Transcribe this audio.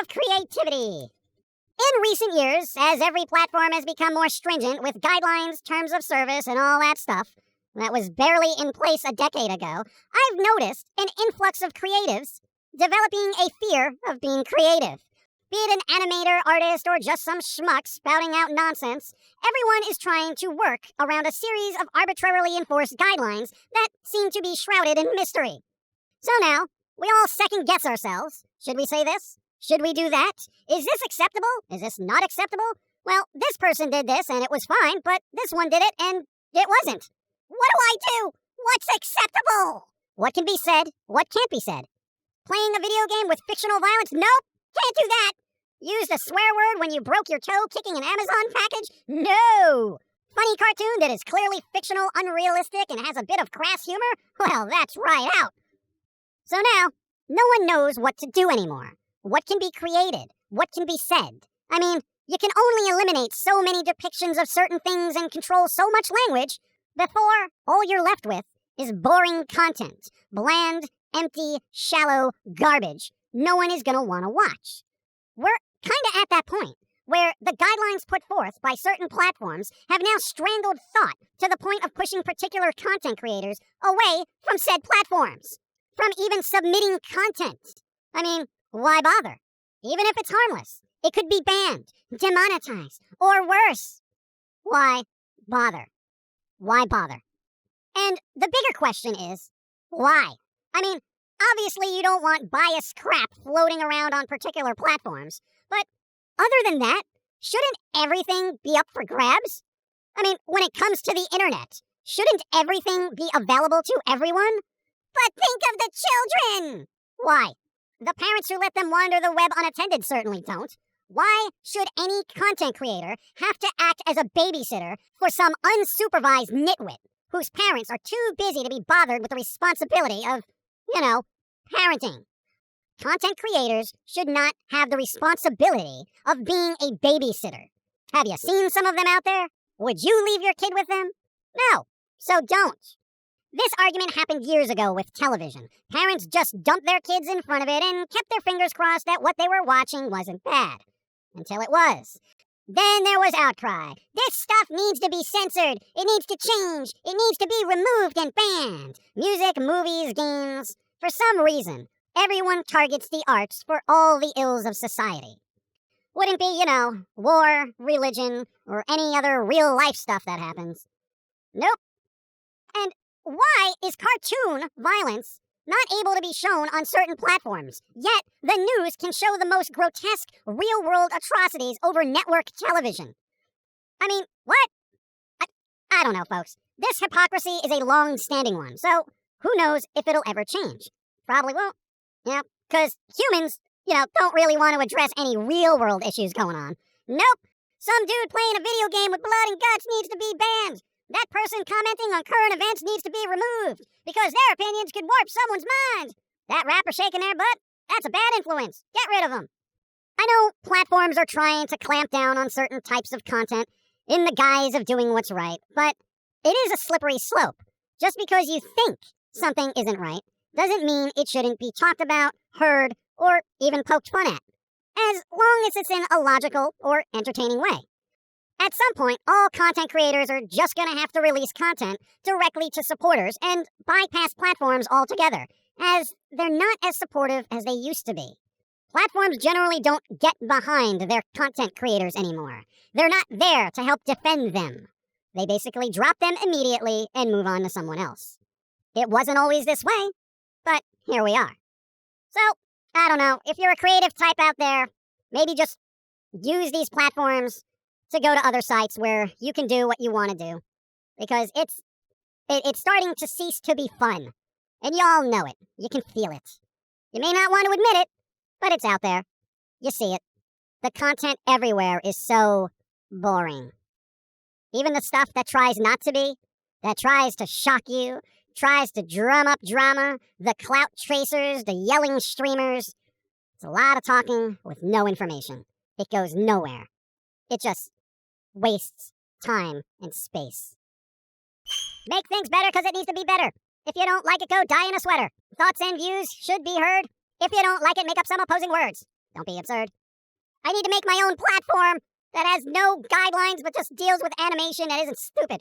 of creativity. In recent years, as every platform has become more stringent with guidelines, terms of service, and all that stuff that was barely in place a decade ago, I've noticed an influx of creatives developing a fear of being creative. Be it an animator, artist, or just some schmuck spouting out nonsense, everyone is trying to work around a series of arbitrarily enforced guidelines that seem to be shrouded in mystery. So now, we all second-guess ourselves. Should we say this? Should we do that? Is this acceptable? Is this not acceptable? Well, this person did this and it was fine, but this one did it and it wasn't. What do I do? What's acceptable? What can be said? What can't be said? Playing a video game with fictional violence? Nope, can't do that. Used a swear word when you broke your toe kicking an Amazon package? No. Funny cartoon that is clearly fictional, unrealistic, and has a bit of crass humor? Well, that's right out. So now, no one knows what to do anymore. What can be created? What can be said? I mean, you can only eliminate so many depictions of certain things and control so much language before all you're left with is boring content. Bland, empty, shallow garbage no one is going to want to watch. We're kind of at that point where the guidelines put forth by certain platforms have now strangled thought to the point of pushing particular content creators away from said platforms, from even submitting content. I mean, why bother? Even if it's harmless, it could be banned, demonetized, or worse. Why bother? Why bother? And the bigger question is, why? I mean, obviously you don't want biased crap floating around on particular platforms, but other than that, shouldn't everything be up for grabs? I mean, when it comes to the internet, shouldn't everything be available to everyone? But think of the children! Why? The parents who let them wander the web unattended certainly don't. Why should any content creator have to act as a babysitter for some unsupervised nitwit whose parents are too busy to be bothered with the responsibility of, parenting? Content creators should not have the responsibility of being a babysitter. Have you seen some of them out there? Would you leave your kid with them? No, so don't. This argument happened years ago with television. Parents just dumped their kids in front of it and kept their fingers crossed that what they were watching wasn't bad. Until it was. Then there was outcry. This stuff needs to be censored. It needs to change. It needs to be removed and banned. Music, movies, games. For some reason, everyone targets the arts for all the ills of society. Wouldn't be, war, religion, or any other real life stuff that happens. Nope. And why is cartoon violence not able to be shown on certain platforms, yet the news can show the most grotesque, real-world atrocities over network television? I mean, what? I don't know, folks. This hypocrisy is a long-standing one, so who knows if it'll ever change? Probably won't. Yeah, because humans, don't really want to address any real-world issues going on. Nope. Some dude playing a video game with blood and guts needs to be banned. That person commenting on current events needs to be removed because their opinions could warp someone's mind. That rapper shaking their butt, that's a bad influence. Get rid of them. I know platforms are trying to clamp down on certain types of content in the guise of doing what's right, but it is a slippery slope. Just because you think something isn't right doesn't mean it shouldn't be talked about, heard, or even poked fun at, as long as it's in a logical or entertaining way. At some point, all content creators are just going to have to release content directly to supporters and bypass platforms altogether, as they're not as supportive as they used to be. Platforms generally don't get behind their content creators anymore. They're not there to help defend them. They basically drop them immediately and move on to someone else. It wasn't always this way, but here we are. So, I don't know, if you're a creative type out there, maybe just use these platforms to go to other sites where you can do what you want to do. Because it's starting to cease to be fun. And y'all know it. You can feel it. You may not want to admit it, but it's out there. You see it. The content everywhere is so boring. Even the stuff that tries not to be, that tries to shock you, tries to drum up drama, the clout chasers, the yelling streamers. It's a lot of talking with no information. It goes nowhere. It just wastes time and space. Make things better because it needs to be better. If you don't like it, go die in a sweater. Thoughts and views should be heard. If you don't like it, make up some opposing words. Don't be absurd. I need to make my own platform that has no guidelines but just deals with animation and isn't stupid.